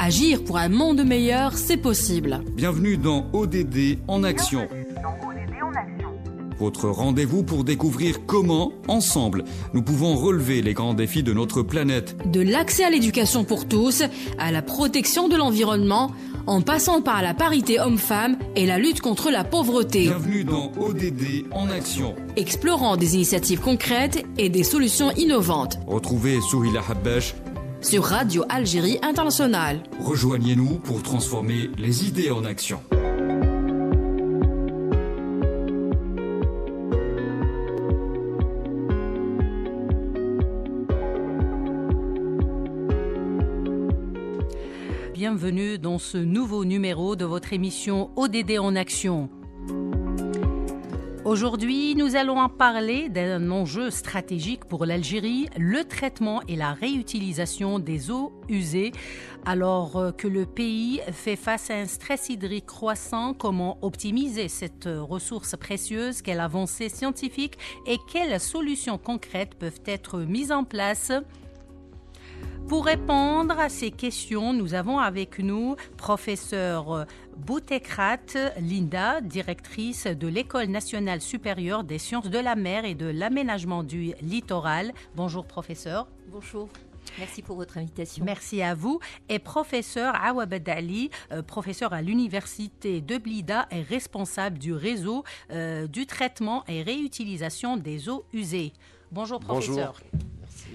Agir pour un monde meilleur, c'est possible. Bienvenue dans ODD en action. Votre rendez-vous pour découvrir comment, ensemble, nous pouvons relever les grands défis de notre planète. De l'accès à l'éducation pour tous, à la protection de l'environnement, en passant par la parité homme-femme et la lutte contre la pauvreté. Bienvenue dans ODD en action. Explorant des initiatives concrètes et des solutions innovantes. Retrouvez Souhila Habbash sur Radio Algérie Internationale. Rejoignez-nous pour transformer les idées en action. Bienvenue dans ce nouveau numéro de votre émission ODD en action. Aujourd'hui, nous allons en parler d'un enjeu stratégique pour l'Algérie, le traitement et la réutilisation des eaux usées. Alors que le pays fait face à un stress hydrique croissant, comment optimiser cette ressource précieuse? Quelles avancées scientifiques et quelles solutions concrètes peuvent être mises en place? Pour répondre à ces questions, nous avons avec nous professeur Boutekrat Linda, directrice de l'École nationale supérieure des sciences de la mer et de l'aménagement du littoral. Bonjour professeur. Bonjour. Merci pour votre invitation. Merci à vous. Et professeur Awa Bedali, professeur à l'université de Blida et responsable du réseau du traitement et réutilisation des eaux usées. Bonjour professeur. Bonjour. Merci.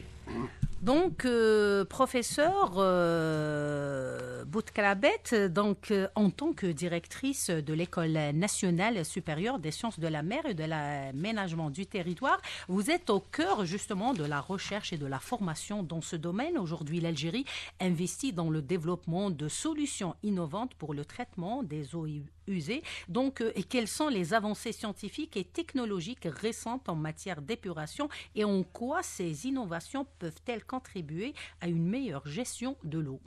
Donc, professeur Boutkalabet, donc, en tant que directrice de l'École nationale supérieure des sciences de la mer et de l'aménagement du territoire, vous êtes au cœur justement de la recherche et de la formation dans ce domaine. Aujourd'hui, l'Algérie investit dans le développement de solutions innovantes pour le traitement des eaux usées. Donc, et quelles sont les avancées scientifiques et technologiques récentes en matière d'épuration et en quoi ces innovations peuvent-elles contribuer à une meilleure gestion de l'eau?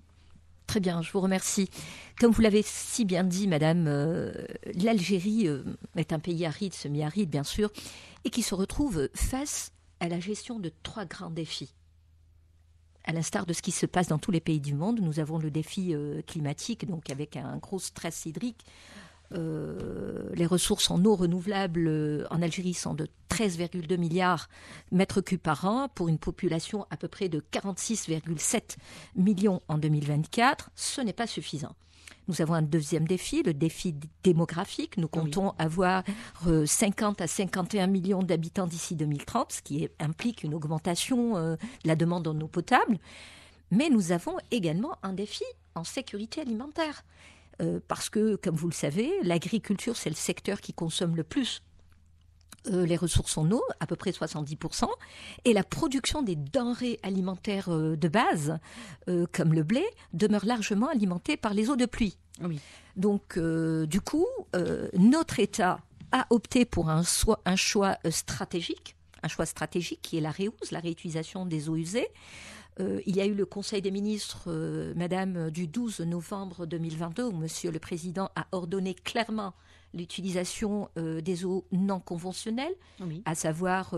Très bien, je vous remercie. Comme vous l'avez si bien dit, madame, l'Algérie est un pays aride, semi-aride bien sûr, et qui se retrouve face à la gestion de 3 grands défis. À l'instar de ce qui se passe dans tous les pays du monde, nous avons le défi climatique, donc avec un gros stress hydrique. Les ressources en eau renouvelable en Algérie sont de 13,2 milliards mètres cubes par an pour une population à peu près de 46,7 millions en 2024. Ce n'est pas suffisant. Nous avons un deuxième défi, le défi démographique. Nous comptons avoir 50 à 51 millions d'habitants d'ici 2030, ce qui implique une augmentation de la demande en eau potable. Mais nous avons également un défi en sécurité alimentaire. Parce que, comme vous le savez, l'agriculture, c'est le secteur qui consomme le plus les ressources en eau, à peu près 70%, et la production des denrées alimentaires de base, comme le blé, demeure largement alimentée par les eaux de pluie. Oui. Donc, du coup, notre État a opté pour un choix stratégique qui est la REUS, la réutilisation des eaux usées. Il y a eu le Conseil des ministres, madame, du 12 novembre 2022, où monsieur le Président a ordonné clairement l'utilisation des eaux non conventionnelles, à savoir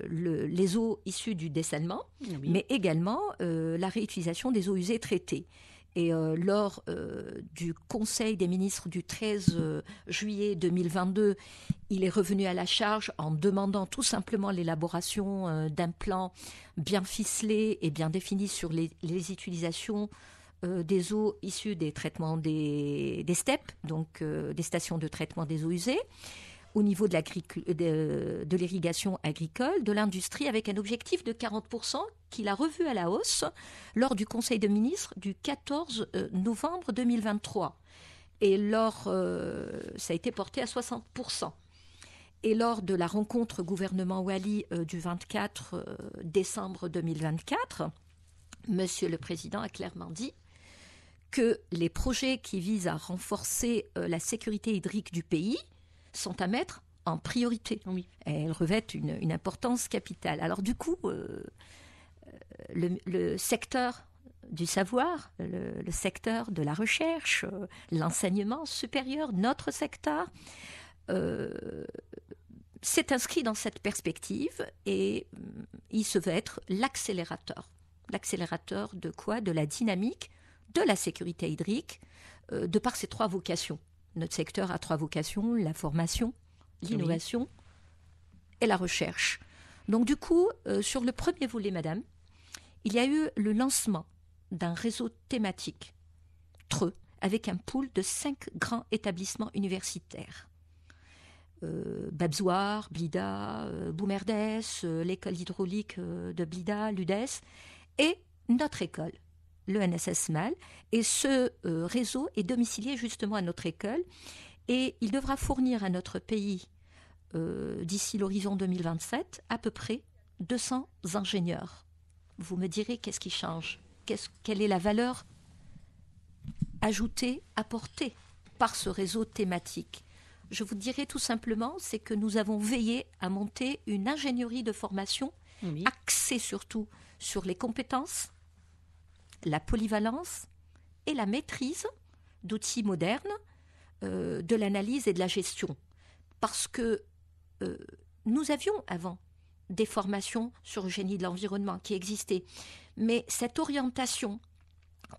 les eaux issues du dessalement, mais également la réutilisation des eaux usées traitées. Et lors du Conseil des ministres du 13 juillet 2022, il est revenu à la charge en demandant tout simplement l'élaboration d'un plan bien ficelé et bien défini sur les utilisations des eaux issues des traitements des STEP, donc des stations de traitement des eaux usées, au niveau de l'irrigation agricole, de l'industrie, avec un objectif de 40% qu'il a revu à la hausse lors du Conseil des ministres du 14 novembre 2023. Et ça a été porté à 60%. Et lors de la rencontre gouvernement Wali du 24 décembre 2024, Monsieur le Président a clairement dit que les projets qui visent à renforcer la sécurité hydrique du pays sont à mettre en priorité. Oui. Et elles revêtent une importance capitale. Alors du coup, le secteur du savoir, le secteur de la recherche, l'enseignement supérieur, notre secteur, s'est inscrit dans cette perspective et il se veut être l'accélérateur. L'accélérateur de quoi? De la dynamique de la sécurité hydrique, de par ses 3 vocations. Notre secteur a 3 vocations, la formation, l'innovation et la recherche. Donc du coup, sur le premier volet, madame, il y a eu le lancement d'un réseau thématique, TREU, avec un pool de 5 grands établissements universitaires. Babzoir, Blida, Boumerdès, l'école hydraulique de Blida, l'UDES, et notre école, l'ENSS MAL. Et ce réseau est domicilié justement à notre école, et il devra fournir à notre pays, d'ici l'horizon 2027, à peu près 200 ingénieurs. Vous me direz qu'est-ce qui change, quelle est la valeur ajoutée, apportée par ce réseau thématique. Je vous dirais tout simplement, c'est que nous avons veillé à monter une ingénierie de formation axée surtout sur les compétences, la polyvalence et la maîtrise d'outils modernes, de l'analyse et de la gestion. Parce que nous avions avant des formations sur le génie de l'environnement qui existaient, mais cette orientation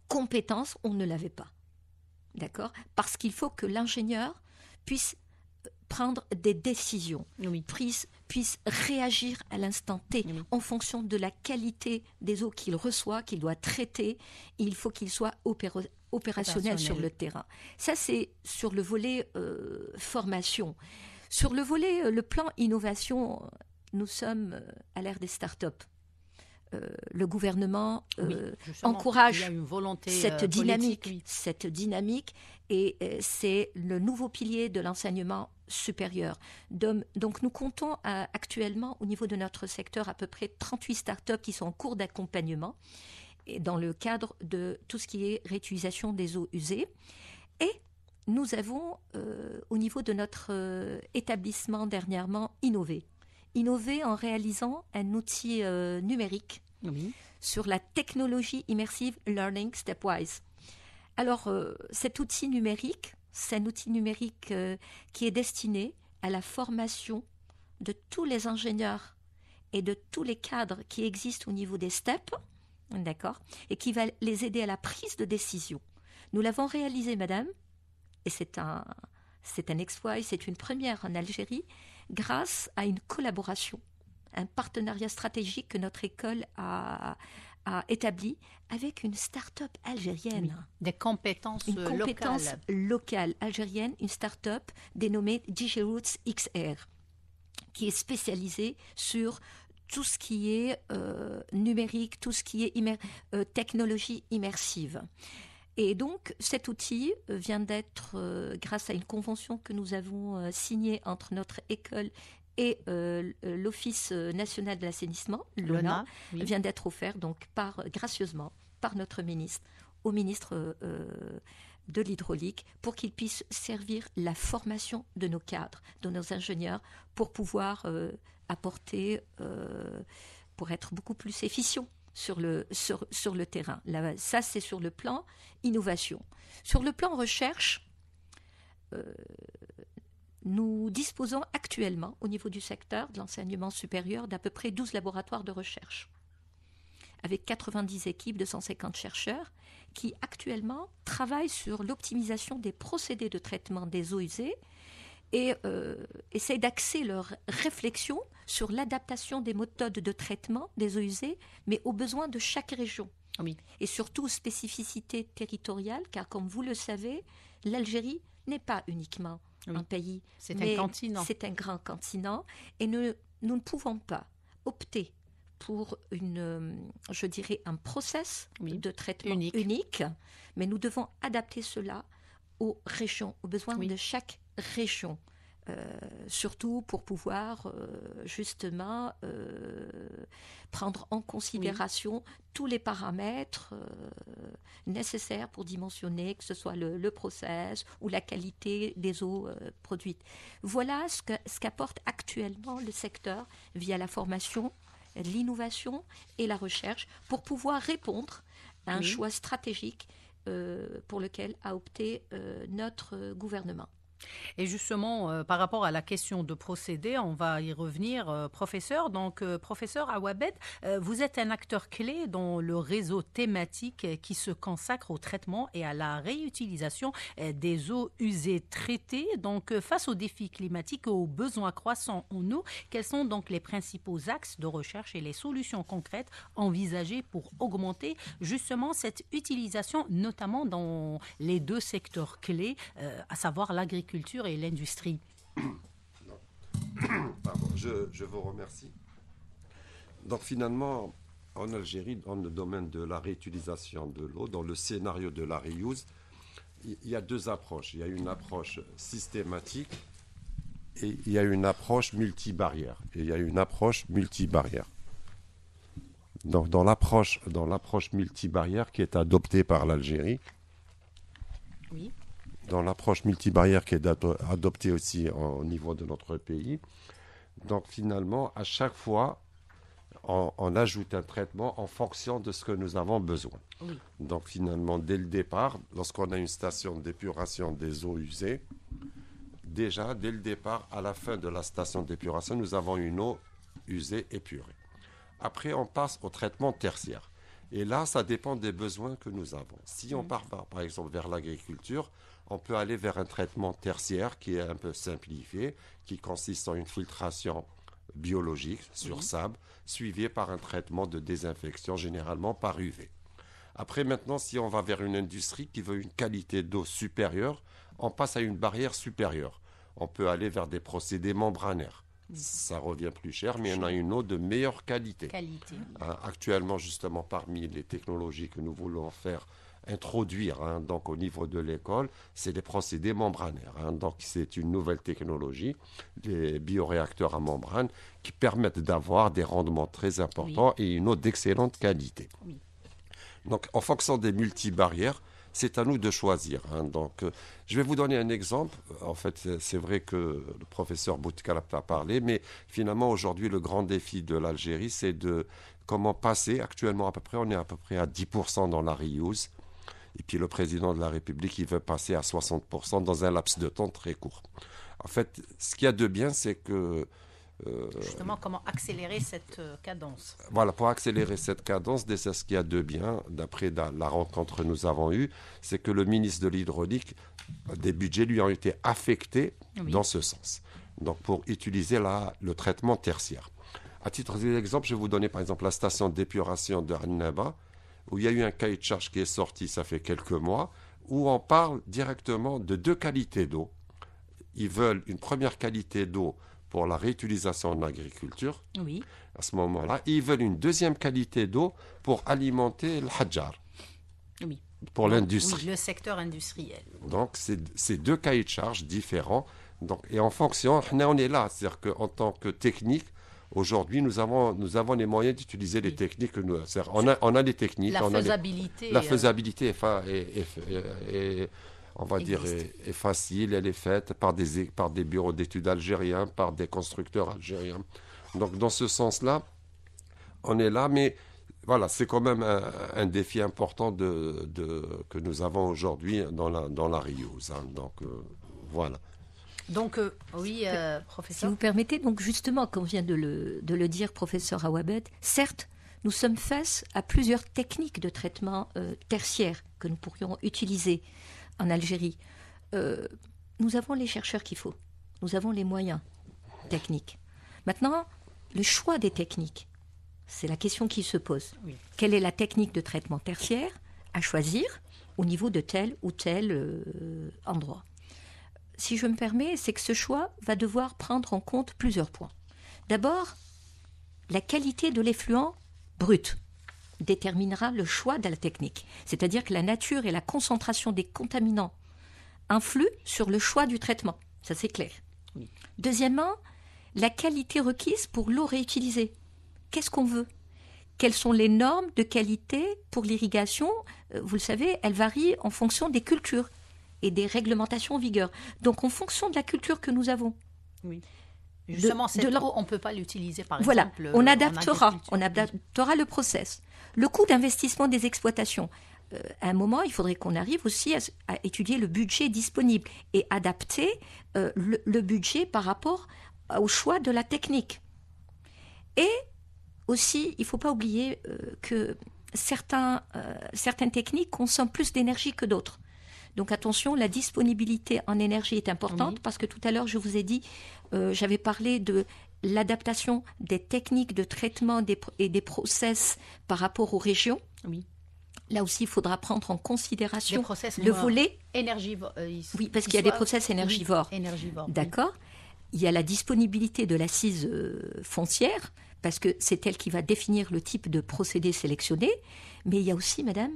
compétence, on ne l'avait pas. D'accord ? Parce qu'il faut que l'ingénieur puisse prendre des décisions, puisse réagir à l'instant T en fonction de la qualité des eaux qu'il reçoit, qu'il doit traiter. Il faut qu'il soit opérationnel sur le terrain. Ça, c'est sur le volet formation. Sur le volet, le plan innovation, nous sommes à l'ère des startups. Le gouvernement encourage cette dynamique et c'est le nouveau pilier de l'enseignement supérieur. Donc nous comptons actuellement au niveau de notre secteur à peu près 38 startups qui sont en cours d'accompagnement et dans le cadre de tout ce qui est réutilisation des eaux usées. Et nous avons au niveau de notre établissement dernièrement innové en réalisant un outil numérique sur la technologie immersive Learning Stepwise. Alors, cet outil numérique, c'est un outil numérique qui est destiné à la formation de tous les ingénieurs et de tous les cadres qui existent au niveau des STEP, d'accord, et qui va les aider à la prise de décision. Nous l'avons réalisé, madame, et c'est un exploit et c'est une première en Algérie, grâce à une collaboration, un partenariat stratégique que notre école a établi avec une start-up algérienne. Oui, des compétences locales algériennes, une start-up dénommée DigiRoots XR, qui est spécialisée sur tout ce qui est numérique, tout ce qui est technologie immersive. Et donc, cet outil vient d'être, grâce à une convention que nous avons signée entre notre école et l'Office national de l'assainissement, l'ONA, vient d'être offert donc gracieusement par notre ministre au ministre de l'hydraulique pour qu'il puisse servir la formation de nos cadres, de nos ingénieurs, pour pouvoir apporter, pour être beaucoup plus efficient sur le terrain. Là, ça, c'est sur le plan innovation. Sur le plan recherche, nous disposons actuellement, au niveau du secteur de l'enseignement supérieur, d'à peu près 12 laboratoires de recherche, avec 90 équipes de 150 chercheurs qui, actuellement, travaillent sur l'optimisation des procédés de traitement des eaux usées et essayent d'axer leur réflexion sur l'adaptation des méthodes de traitement des eaux usées, mais aux besoins de chaque région. Oui. Et surtout aux spécificités territoriales, car comme vous le savez, l'Algérie n'est pas uniquement un pays. C'est un continent. C'est un grand continent. Et nous ne pouvons pas opter pour un process de traitement unique, mais nous devons adapter cela aux régions, aux besoins de chaque région. Surtout pour pouvoir justement prendre en considération tous les paramètres nécessaires pour dimensionner, que ce soit le process ou la qualité des eaux produites. Voilà ce qu'apporte actuellement le secteur via la formation, l'innovation et la recherche pour pouvoir répondre à un choix stratégique pour lequel a opté notre gouvernement. Et justement, par rapport à la question de procédé, on va y revenir, professeur. Donc, professeur Awabed, vous êtes un acteur clé dans le réseau thématique qui se consacre au traitement et à la réutilisation des eaux usées traitées. Donc, face aux défis climatiques et aux besoins croissants en eau, quels sont donc les principaux axes de recherche et les solutions concrètes envisagées pour augmenter justement cette utilisation, notamment dans les deux secteurs clés, à savoir l'agriculture et l'industrie? Pardon, je vous remercie. Donc finalement, en Algérie, dans le domaine de la réutilisation de l'eau, dans le scénario de la reuse, il y a deux approches. Il y a une approche systématique et il y a une approche multibarrière. Donc dans l'approche multibarrière qui est adoptée par l'Algérie, Oui. dans l'approche multibarrière qui est adoptée aussi au niveau de notre pays. Donc finalement, à chaque fois, on ajoute un traitement en fonction de ce que nous avons besoin. Oui. Donc finalement, dès le départ, lorsqu'on a une station d'épuration des eaux usées, déjà, dès le départ, à la fin de la station d'épuration, nous avons une eau usée épurée. Après, on passe au traitement tertiaire. Et là, ça dépend des besoins que nous avons. Si on part par exemple vers l'agriculture, on peut aller vers un traitement tertiaire qui est un peu simplifié, qui consiste en une filtration biologique sur sable, suivi par un traitement de désinfection, généralement par UV. Après, maintenant, si on va vers une industrie qui veut une qualité d'eau supérieure, on passe à une barrière supérieure. On peut aller vers des procédés membranaires. Ça revient plus cher, mais on a une eau de meilleure qualité. Actuellement, justement, parmi les technologies que nous voulons faire introduire donc au niveau de l'école, c'est les procédés membranaires. Donc, c'est une nouvelle technologie, les bioréacteurs à membrane, qui permettent d'avoir des rendements très importants et une eau d'excellente qualité. Oui. Donc, en fonction des multibarrières, c'est à nous de choisir. Donc, je vais vous donner un exemple. En fait, c'est vrai que le professeur Boutkalap a parlé, mais finalement, aujourd'hui, le grand défi de l'Algérie, c'est de comment passer. Actuellement, on est à peu près à 10% dans la reuse. Et puis, le président de la République, il veut passer à 60% dans un laps de temps très court. En fait, ce qu'il y a de bien, c'est que justement, comment accélérer cette cadence? Voilà, pour accélérer cette cadence, déjà ce qu'il y a de bien, d'après la rencontre que nous avons eue, c'est que le ministre de l'Hydraulique, des budgets lui ont été affectés dans ce sens. Donc, pour utiliser le traitement tertiaire. À titre d'exemple, je vais vous donner par exemple la station d'épuration de Annaba, où il y a eu un cahier de charge qui est sorti, ça fait quelques mois, où on parle directement de deux qualités d'eau. Ils veulent une première qualité d'eau pour la réutilisation en agriculture, à ce moment-là. Et ils veulent une deuxième qualité d'eau pour alimenter le hadjar, pour l'industrie. Oui, le secteur industriel. Donc, c'est deux cahiers de charges différents. Donc, et en fonction, on est là. C'est-à-dire qu'en tant que technique, aujourd'hui, nous avons les moyens d'utiliser les techniques. On a les techniques. La faisabilité est on va dire, est facile, elle est faite par des bureaux d'études algériens, par des constructeurs algériens. Donc, dans ce sens-là, on est là, mais voilà, c'est quand même un défi important que nous avons aujourd'hui dans la reuse. Donc, voilà. Donc, professeur. Si vous permettez, donc justement, comme vient de le dire professeur Awabed, certes, nous sommes face à plusieurs techniques de traitement tertiaire que nous pourrions utiliser en Algérie. Nous avons les chercheurs qu'il faut. Nous avons les moyens techniques. Maintenant, le choix des techniques, c'est la question qui se pose. Quelle est la technique de traitement tertiaire à choisir au niveau de tel ou tel endroit? Si je me permets, c'est que ce choix va devoir prendre en compte plusieurs points. D'abord, la qualité de l'effluent brut déterminera le choix de la technique. C'est-à-dire que la nature et la concentration des contaminants influent sur le choix du traitement. Ça, c'est clair. Deuxièmement, la qualité requise pour l'eau réutilisée. Qu'est-ce qu'on veut? Quelles sont les normes de qualité pour l'irrigation? Vous le savez, elles varient en fonction des cultures et des réglementations en vigueur. Donc, en fonction de la culture que nous avons. Justement, cette eau, on ne peut pas l'utiliser, par exemple. On adaptera le process. Le coût d'investissement des exploitations. à un moment, il faudrait qu'on arrive aussi à étudier le budget disponible et adapter le budget par rapport au choix de la technique. Et aussi, il ne faut pas oublier que certaines techniques consomment plus d'énergie que d'autres. Donc attention, la disponibilité en énergie est importante parce que tout à l'heure, je vous ai dit, j'avais parlé de l'adaptation des techniques de traitement et des process par rapport aux régions. Oui. Là aussi, il faudra prendre en considération le volet énergivore. Oui, parce qu'il y a des process énergivores. Oui, énergivores. D'accord. Il y a la disponibilité de l'assise foncière, parce que c'est elle qui va définir le type de procédé sélectionné. Mais il y a aussi, madame,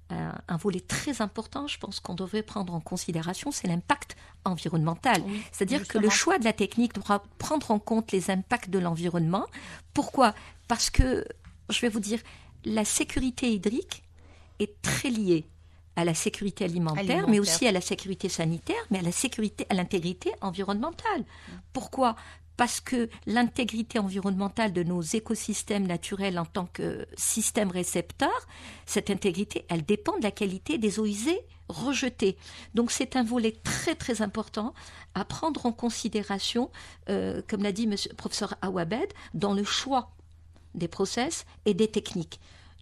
un volet très important, je pense qu'on devrait prendre en considération, c'est l'impact environnemental. Oui, c'est-à-dire que le choix de la technique devra prendre en compte les impacts de l'environnement. Pourquoi ? Parce que, je vais vous dire, la sécurité hydrique est très liée à la sécurité alimentaire, mais aussi à la sécurité sanitaire, mais à l'intégrité environnementale. Pourquoi ? Parce que l'intégrité environnementale de nos écosystèmes naturels en tant que système récepteur, cette intégrité, elle dépend de la qualité des eaux usées rejetées. Donc c'est un volet très très important à prendre en considération, comme l'a dit monsieur, professeur Awabed, dans le choix des process et des techniques.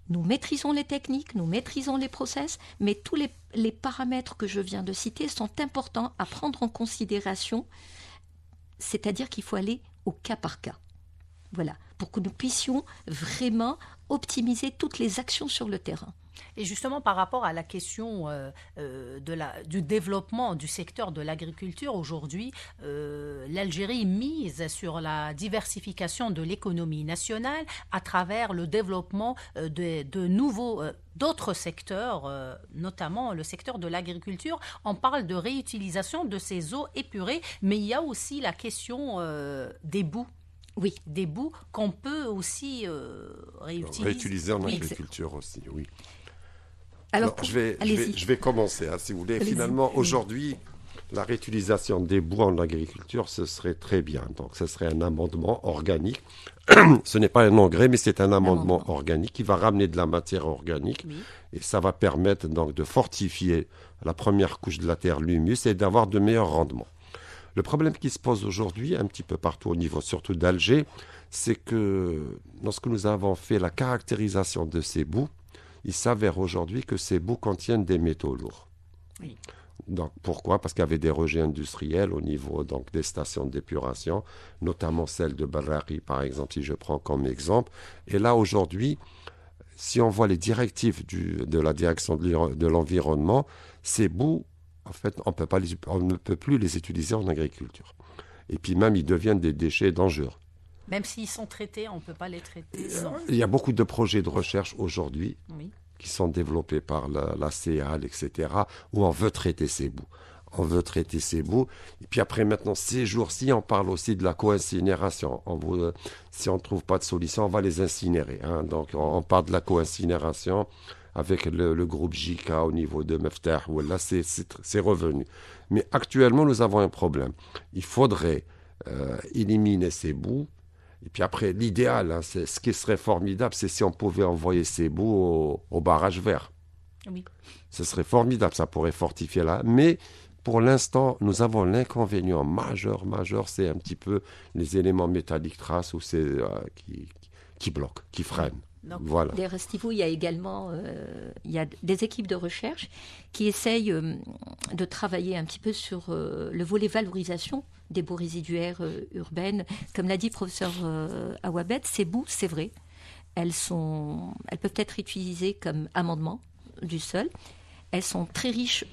Nous maîtrisons les techniques, nous maîtrisons les process, mais tous les paramètres que je viens de citer sont importants à prendre en considération. C'est-à-dire qu'il faut aller au cas par cas. Voilà, pour que nous puissions vraiment optimiser toutes les actions sur le terrain. Et justement, par rapport à la question du développement du secteur de l'agriculture, aujourd'hui, l'Algérie mise sur la diversification de l'économie nationale à travers le développement d'autres secteurs, notamment le secteur de l'agriculture. On parle de réutilisation de ces eaux épurées, mais il y a aussi la question des boues. Oui, des boues qu'on peut aussi réutiliser en agriculture aussi, oui. Alors je vais commencer, si vous voulez. Allez-y. Finalement, aujourd'hui, la réutilisation des boues en agriculture, ce serait très bien. Donc, ce serait un amendement organique. Ce n'est pas un engrais, mais c'est un amendement organique qui va ramener de la matière organique. Oui. Et ça va permettre donc de fortifier la première couche de la terre, l'humus, et d'avoir de meilleurs rendements. Le problème qui se pose aujourd'hui, un petit peu partout au niveau, surtout d'Alger, c'est que lorsque nous avons fait la caractérisation de ces boues, il s'avère aujourd'hui que ces boues contiennent des métaux lourds. Oui. Donc, pourquoi ? Parce qu'il y avait des rejets industriels au niveau donc, des stations d'épuration, notamment celle de Barrari, par exemple, si je prends comme exemple. Et là, aujourd'hui, si on voit les directives de la direction de l'environnement, ces boues, en fait, on ne peut plus les utiliser en agriculture. Et puis même, ils deviennent des déchets dangereux. Même s'ils sont traités, on ne peut pas les traiter. Il y a beaucoup de projets de recherche aujourd'hui qui sont développés par la CEAL, etc., où on veut traiter ces boues. On veut traiter ces boues. Et puis après, maintenant, ces jours-ci, on parle aussi de la co-incinération. Si on ne trouve pas de solution, on va les incinérer. Donc, on parle de la co-incinération avec le groupe JK au niveau de Meftah. Là, c'est revenu. Mais actuellement, nous avons un problème. Il faudrait éliminer ces boues. Et puis après, l'idéal, ce qui serait formidable, c'est si on pouvait envoyer ces boues au barrage vert. Oui. Ce serait formidable, ça pourrait fortifier là. Mais pour l'instant, nous avons l'inconvénient majeur, c'est un petit peu les éléments métalliques traces ou qui bloquent, qui freinent. Donc, voilà. Les Restivou, il y a également des équipes de recherche qui essayent de travailler un petit peu sur le volet valorisation des boues résiduaires urbaines. Comme l'a dit le professeur Awabed, ces boues, c'est vrai, elles peuvent être utilisées comme amendement du sol. Elles sont très riches,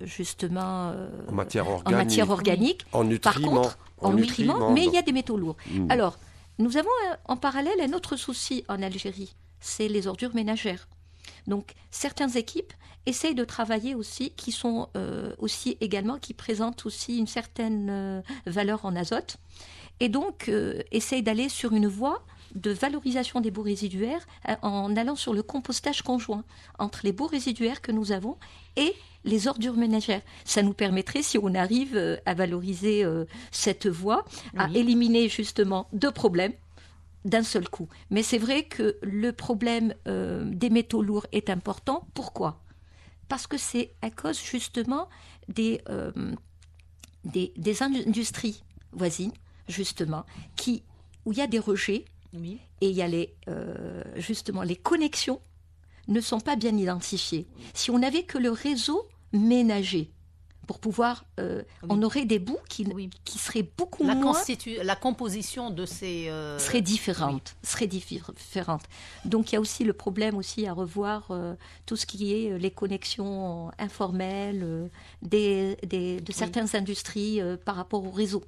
justement, en matière organique. En nutriments. Par contre, en nutriments, mais il y a des métaux lourds. Alors, nous avons en parallèle un autre souci en Algérie, c'est les ordures ménagères. Donc, certaines équipes essayent de travailler aussi, qui sont aussi également, qui présentent aussi une certaine valeur en azote, et donc essayent d'aller sur une voie de valorisation des boues résiduaires en allant sur le compostage conjoint entre les boues résiduaires que nous avons et les ordures ménagères. Ça nous permettrait, si on arrive à valoriser cette voie, à éliminer justement deux problèmes. d'un seul coup. Mais c'est vrai que le problème des métaux lourds est important. Pourquoi ? Parce que c'est à cause justement des industries voisines, justement, où il y a des rejets et il y a justement les connexions ne sont pas bien identifiées. Si on n'avait que le réseau ménager, pour pouvoir, on aurait des bouts qui seraient beaucoup moins... La composition de ces... serait différente. Donc il y a aussi le problème aussi à revoir tout ce qui est les connexions informelles de certaines industries par rapport au réseau.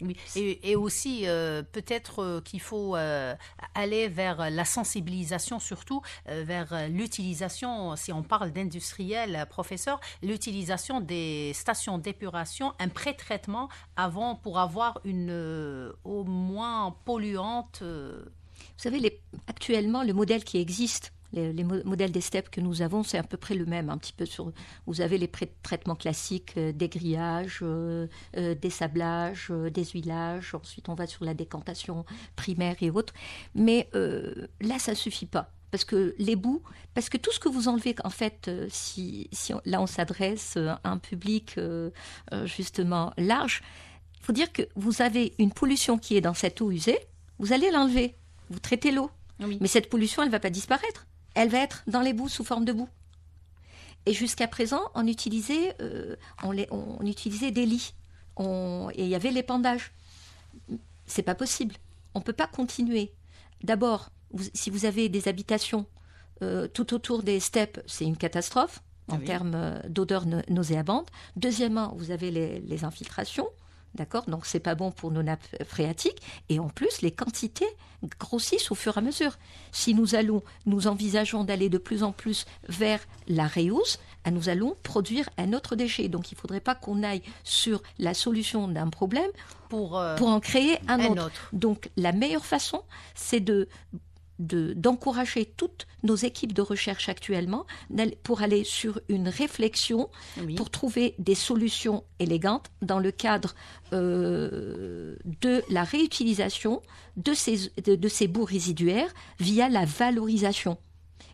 Oui. Et aussi, peut-être qu'il faut aller vers la sensibilisation, surtout vers l'utilisation, si on parle d'industriel, professeur, l'utilisation des stations d'épuration, un pré-traitement pour avoir une eau moins polluante. Vous savez, actuellement, le modèle qui existe, les modèles des steppes que nous avons, c'est à peu près le même. Un petit peu vous avez les traitements classiques des grillages, des sablages, des huilages. Ensuite, on va sur la décantation primaire et autres. Mais là, ça ne suffit pas. Parce que tout ce que vous enlevez, en fait, là, on s'adresse à un public justement large, il faut dire que vous avez une pollution qui est dans cette eau usée, vous allez l'enlever, vous traitez l'eau. Oui. Mais cette pollution, elle ne va pas disparaître. Elle va être dans les boues sous forme de boue. Et jusqu'à présent, on utilisait des lits. Et il y avait l'épandage. C'est pas possible. On ne peut pas continuer. D'abord, si vous avez des habitations tout autour des steppes, c'est une catastrophe en termes d'odeur nauséabonde. Deuxièmement, vous avez les infiltrations. D'accord ? Donc, ce n'est pas bon pour nos nappes phréatiques. Et en plus, les quantités grossissent au fur et à mesure. Si nous envisageons d'aller de plus en plus vers la reuse, nous allons produire un autre déchet. Donc, il ne faudrait pas qu'on aille sur la solution d'un problème pour en créer un autre. Donc, la meilleure façon, c'est d'encourager toutes nos équipes de recherche actuellement pour aller sur une réflexion pour trouver des solutions élégantes dans le cadre de la réutilisation de ces boues résiduaires via la valorisation.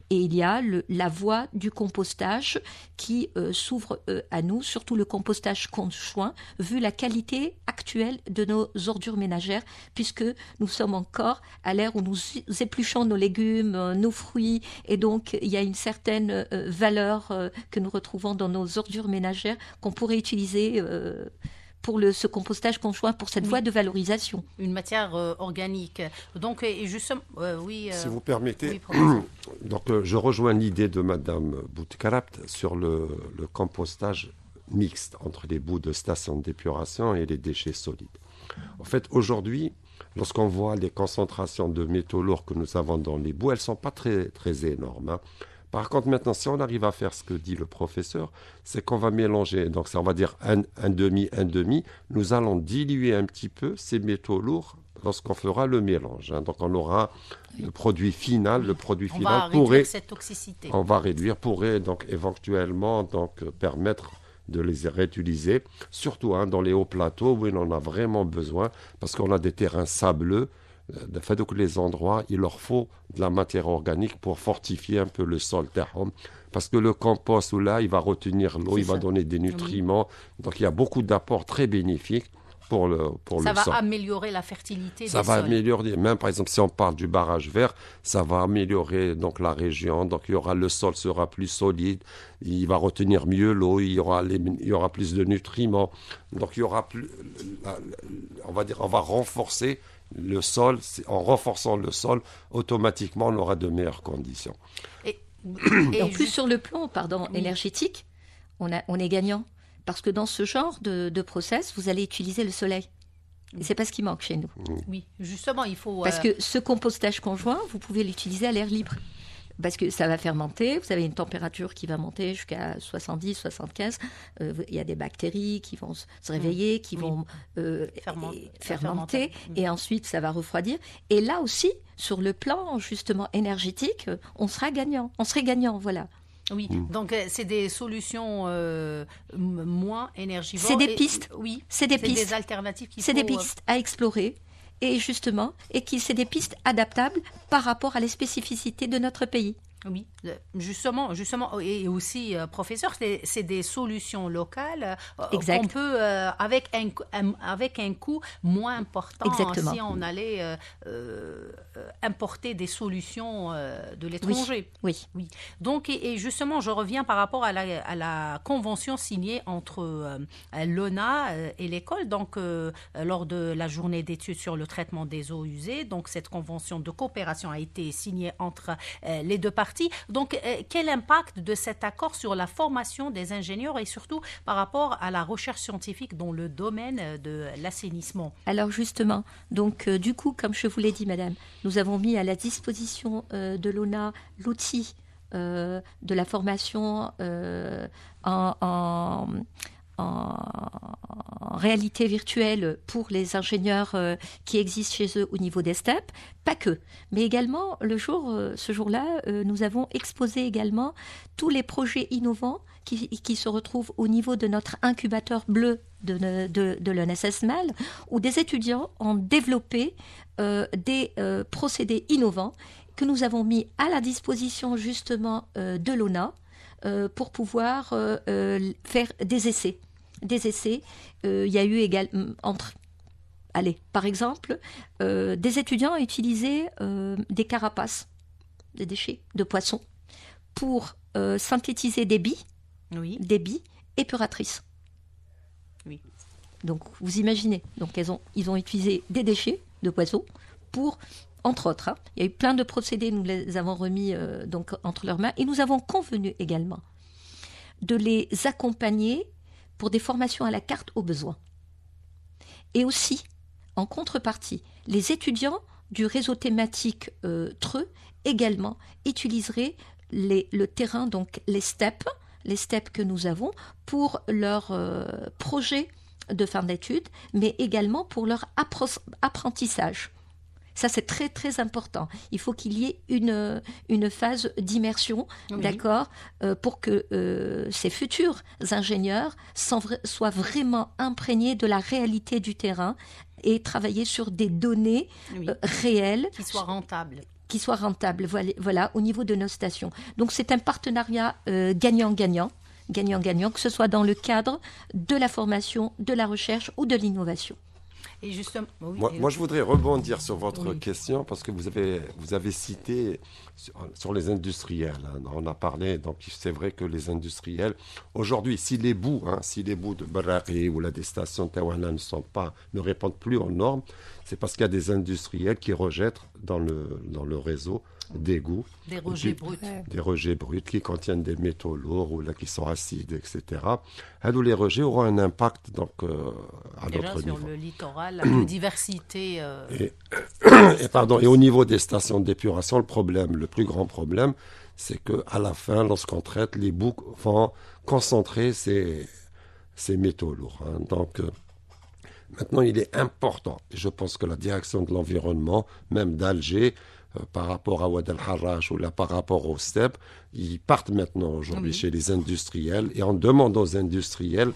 Et il y a la voie du compostage qui s'ouvre à nous, surtout le compostage conjoint, vu la qualité actuelle de nos ordures ménagères, puisque nous sommes encore à l'ère où nous épluchons nos légumes, nos fruits, et donc il y a une certaine valeur que nous retrouvons dans nos ordures ménagères qu'on pourrait utiliser pour ce compostage conjoint, pour cette voie de valorisation. Une matière organique. Donc, justement, si vous permettez, donc, je rejoins l'idée de Madame Boutkarapte sur le compostage mixte entre les boues de station d'épuration et les déchets solides. En fait, aujourd'hui, lorsqu'on voit les concentrations de métaux lourds que nous avons dans les boues, elles ne sont pas très, très énormes, hein. Par contre, maintenant, si on arrive à faire ce que dit le professeur, c'est qu'on va mélanger, donc ça, on va dire un demi, nous allons diluer un petit peu ces métaux lourds lorsqu'on fera le mélange, hein. Donc on aura le produit final, on va réduire cette toxicité. On va réduire, pourrait donc éventuellement permettre de les réutiliser, surtout dans les hauts plateaux où on en a vraiment besoin, parce qu'on a des terrains sableux. De fait, donc les endroits, il leur faut de la matière organique pour fortifier un peu le sol, parce que le compost, là, il va retenir l'eau, il va donner des nutriments. Donc, il y a beaucoup d'apports très bénéfiques pour le sol. Ça va améliorer la fertilité des sols. Ça va améliorer, même par exemple, si on parle du barrage vert, ça va améliorer donc la région. Donc, le sol sera plus solide, il va retenir mieux l'eau, il y aura plus de nutriments. Donc, il y aura plus, on va renforcer le sol. En renforçant le sol, automatiquement, on aura de meilleures conditions. Et en plus, sur le plan énergétique, on est gagnant. Parce que dans ce genre de process, vous allez utiliser le soleil. Et c'est pas ce qui manque chez nous. Oui, justement, il faut... Parce que ce compostage conjoint, vous pouvez l'utiliser à l'air libre. Parce que ça va fermenter, vous avez une température qui va monter jusqu'à 70, 75. Il y a des bactéries qui vont se réveiller, qui vont fermenter. Et ensuite, ça va refroidir. Et là aussi, sur le plan justement énergétique, on sera gagnant. On serait gagnant, voilà. Oui, donc c'est des solutions moins énergivores. C'est des pistes. Oui, c'est des pistes. des alternatives C'est des pistes à explorer. et justement, et qui c'est des pistes adaptables par rapport à les spécificités de notre pays. Oui, justement, et aussi, professeur, c'est des solutions locales qu'on peut, avec un coût moins important. Exactement. Si on allait importer des solutions de l'étranger. Oui. Donc, et justement, je reviens par rapport à la convention signée entre l'ONA et l'école, donc lors de la journée d'études sur le traitement des eaux usées. Donc, cette convention de coopération a été signée entre les deux parties. Donc, quel impact de cet accord sur la formation des ingénieurs et surtout par rapport à la recherche scientifique dans le domaine de l'assainissement? Alors justement, donc du coup, comme je vous l'ai dit, madame, nous avons mis à la disposition de l'ONA l'outil de la formation en réalité virtuelle pour les ingénieurs qui existent chez eux au niveau des STEP, pas que, mais également ce jour-là, nous avons exposé également tous les projets innovants qui se retrouvent au niveau de notre incubateur bleu de l'ENSS-MAL, où des étudiants ont développé des procédés innovants que nous avons mis à la disposition justement de l'ONA pour pouvoir faire des essais. Il y a eu également par exemple, des étudiants ont utilisé des carapaces, des déchets de poissons, pour synthétiser des billes épuratrices. Oui. Donc, vous imaginez. Donc, ils ont utilisé des déchets de poissons pour, entre autres, il y a eu plein de procédés, nous les avons remis donc entre leurs mains, et nous avons convenu également de les accompagner pour des formations à la carte aux besoins. Et aussi, en contrepartie, les étudiants du réseau thématique TREU également utiliseraient le terrain, donc les STEP que nous avons pour leur projet de fin d'études, mais également pour leur apprentissage. Ça, c'est très, très important. Il faut qu'il y ait une phase d'immersion, d'accord, pour que ces futurs ingénieurs soient vraiment imprégnés de la réalité du terrain et travailler sur des données réelles. Qui soient rentables. Voilà, au niveau de nos stations. Donc, c'est un partenariat gagnant-gagnant, que ce soit dans le cadre de la formation, de la recherche ou de l'innovation. Et justement, moi, je voudrais rebondir sur votre question parce que vous avez cité sur les industriels. Hein, on a parlé, donc c'est vrai que les industriels, aujourd'hui, si les bouts de Barraqi ou des stations de Tawana ne répondent plus aux normes, c'est parce qu'il y a des industriels qui rejettent dans le réseau d'égouts. Des rejets bruts. Des rejets bruts qui contiennent des métaux lourds ou là, qui sont acides, etc. Les rejets auront un impact donc, à notre niveau. Sur le littoral, la biodiversité. Et au niveau des stations d'épuration, le plus grand problème, c'est qu'à la fin, lorsqu'on traite, les boues vont concentrer ces métaux lourds. Hein. Donc, maintenant, il est important, et je pense que la direction de l'environnement, même d'Alger, par rapport à Ouad el-Harrach ou là, par rapport au STEP, ils partent maintenant aujourd'hui chez les industriels et on demande aux industriels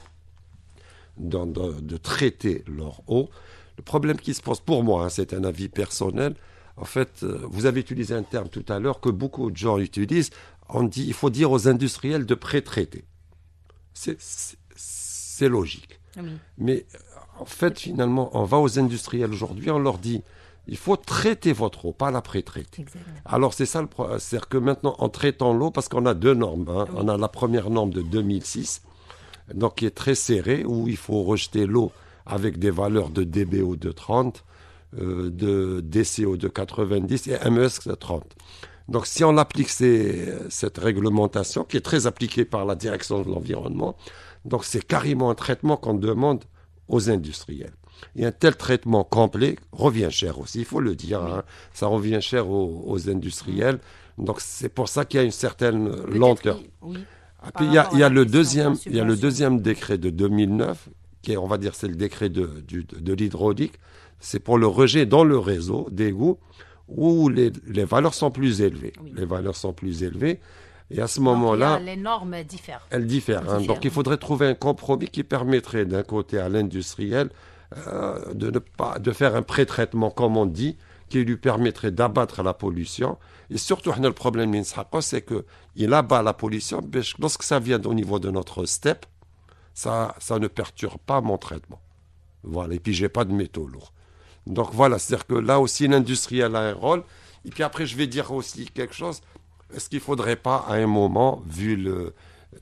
de traiter leur eau. Le problème qui se pose pour moi, hein, c'est un avis personnel. En fait, vous avez utilisé un terme tout à l'heure que beaucoup de gens utilisent. On dit, il faut dire aux industriels de pré-traiter. C'est logique. Mais en fait, finalement, on va aux industriels aujourd'hui, on leur dit il faut traiter votre eau, pas la pré-traiter. Alors, c'est ça le problème. C'est-à-dire que maintenant, en traitant l'eau, parce qu'on a deux normes. Hein, on a la première norme de 2006, donc qui est très serrée, où il faut rejeter l'eau avec des valeurs de DBO de 30, de DCO de 90 et MES de 30. Donc, si on applique cette réglementation, qui est très appliquée par la direction de l'environnement, donc c'est carrément un traitement qu'on demande aux industriels. Et un tel traitement complet revient cher aussi, il faut le dire. Hein. Ça revient cher aux industriels. Donc, c'est pour ça qu'il y a une certaine lenteur. Et puis, il y a le deuxième décret de 2009, qui est, on va dire, c'est le décret de l'hydraulique. C'est pour le rejet dans le réseau d'égouts où les valeurs sont plus élevées. Les valeurs sont plus élevées. Et à ce moment-là, les normes diffèrent. Elles diffèrent. Hein. Donc, il faudrait trouver un compromis qui permettrait d'un côté à l'industriel de faire un pré-traitement, comme on dit, qui lui permettrait d'abattre la pollution. Et surtout, le problème, c'est qu'il abat la pollution, lorsque ça vient au niveau de notre steppe, ça ne perturbe pas mon traitement. Voilà, et puis j'ai pas de métaux lourds. Donc voilà, c'est-à-dire que là aussi, l'industriel a un rôle. Et puis après, je vais dire aussi quelque chose. Est-ce qu'il ne faudrait pas, à un moment,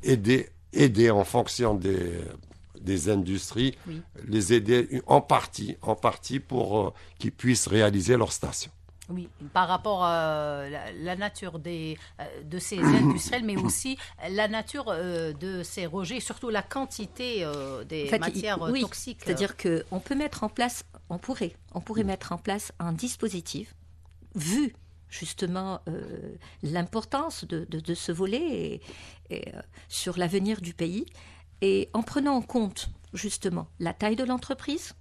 aider en fonction des industries, oui, les aider en partie pour qu'ils puissent réaliser leur station? Oui, par rapport à la nature de ces industriels, mais aussi la nature de ces rejets, surtout la quantité des matières toxiques. C'est-à-dire qu'on peut mettre en place, on pourrait mettre en place un dispositif, vu justement l'importance de ce volet et sur l'avenir du pays, et en prenant en compte justement la taille de l'entreprise,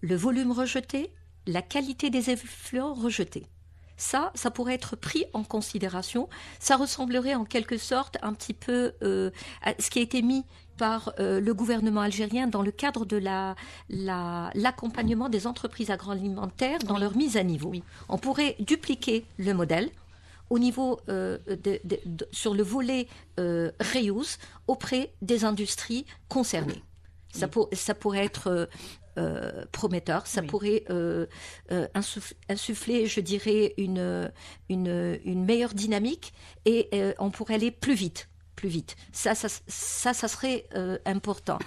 le volume rejeté, la qualité des effluents rejetés. Ça pourrait être pris en considération. Ça ressemblerait en quelque sorte un petit peu à ce qui a été mis par le gouvernement algérien dans le cadre de l'accompagnement des entreprises agroalimentaires dans leur mise à niveau. Oui. On pourrait dupliquer le modèle au niveau sur le volet reuse auprès des industries concernées. Ça pourrait être prometteur, ça pourrait insuffler, je dirais, une meilleure dynamique et on pourrait aller plus vite. Ça serait important.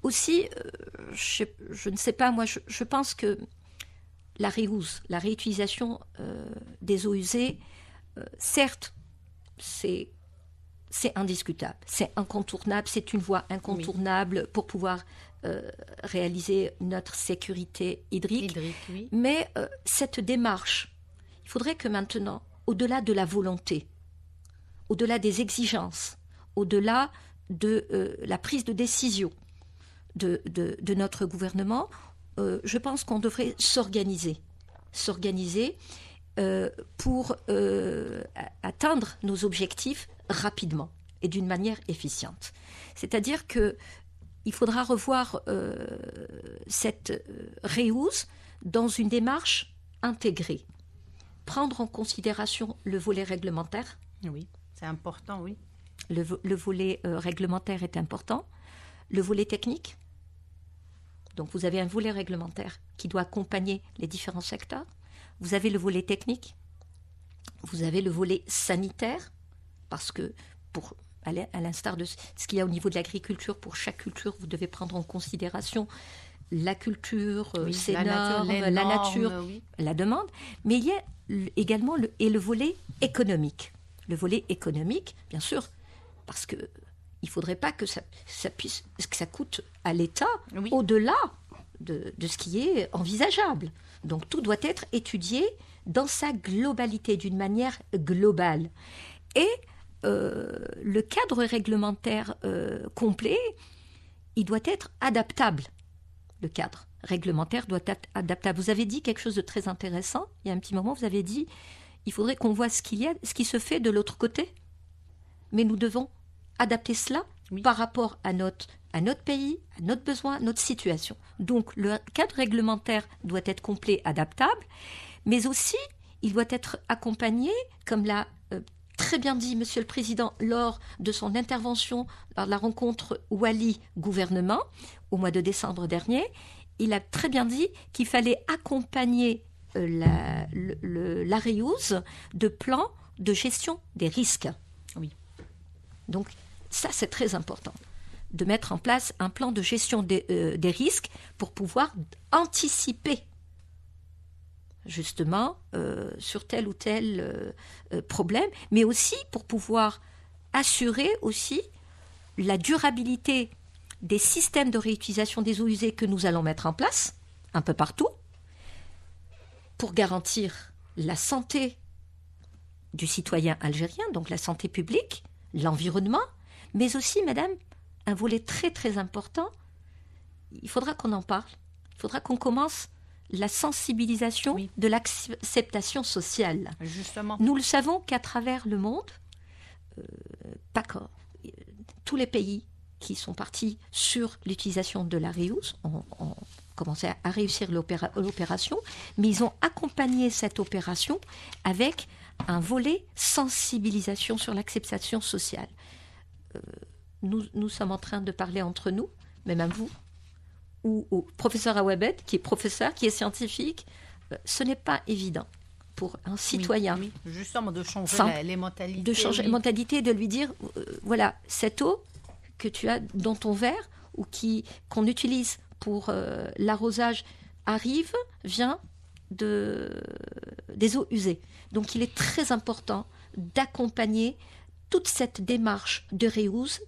Aussi, je ne sais pas, moi, je pense que la reuse, la réutilisation des eaux usées, certes, c'est indiscutable, c'est incontournable, c'est une voie incontournable pour pouvoir réaliser notre sécurité hydrique. Oui. Mais cette démarche, il faudrait que maintenant, au-delà de la volonté, au-delà des exigences, au-delà de la prise de décision de notre gouvernement, je pense qu'on devrait s'organiser pour atteindre nos objectifs rapidement et d'une manière efficiente. C'est-à-dire qu'il faudra revoir cette reuse dans une démarche intégrée. Prendre en considération le volet réglementaire. Oui, c'est important, oui. Le volet réglementaire est important. Le volet technique. Donc vous avez un volet réglementaire qui doit accompagner les différents secteurs. Vous avez le volet technique. Vous avez le volet sanitaire. Parce que, à l'instar de ce qu'il y a au niveau de l'agriculture, pour chaque culture, vous devez prendre en considération la culture, ses normes, la nature, oui, la demande. Mais il y a également le volet économique. Le volet économique, bien sûr, parce qu'il ne faudrait pas que ça coûte à l'État, oui, au-delà de ce qui est envisageable. Donc tout doit être étudié dans sa globalité, d'une manière globale. Et le cadre réglementaire complet, il doit être adaptable. Le cadre réglementaire doit être adaptable. Vous avez dit quelque chose de très intéressant. Il y a un petit moment, vous avez dit il faudrait qu'on voit ce qui se fait de l'autre côté. Mais nous devons adapter cela, oui, par rapport à notre pays, à notre besoin, à notre situation. Donc, le cadre réglementaire doit être complet, adaptable, mais aussi, il doit être accompagné, comme l'a très bien dit Monsieur le Président lors de son intervention lors de la rencontre Wali-gouvernement au mois de décembre dernier. Il a très bien dit qu'il fallait accompagner la reuse de plans de gestion des risques. Oui. Donc ça, c'est très important, de mettre en place un plan de gestion des risques pour pouvoir anticiper justement sur tel ou tel problème, mais aussi pour pouvoir assurer aussi la durabilité des systèmes de réutilisation des eaux usées que nous allons mettre en place un peu partout pour garantir la santé du citoyen algérien, donc la santé publique, l'environnement, mais aussi, madame, un volet très très important, il faudra qu'on en parle, il faudra qu'on commence la sensibilisation, oui, de l'acceptation sociale. Justement. Nous le savons qu'à travers le monde, tous les pays qui sont partis sur l'utilisation de la reuse ont commencé à réussir l'opération, mais ils ont accompagné cette opération avec un volet sensibilisation sur l'acceptation sociale. Nous sommes en train de parler entre nous, mais même vous, ou au professeur Awabed, qui est professeur, qui est scientifique, ce n'est pas évident pour un citoyen. Oui, justement, de changer les mentalités. De changer les mentalités, de lui dire, voilà, cette eau que tu as dans ton verre, ou qu'on utilise pour l'arrosage, vient des eaux usées. Donc il est très important d'accompagner toute cette démarche de reuse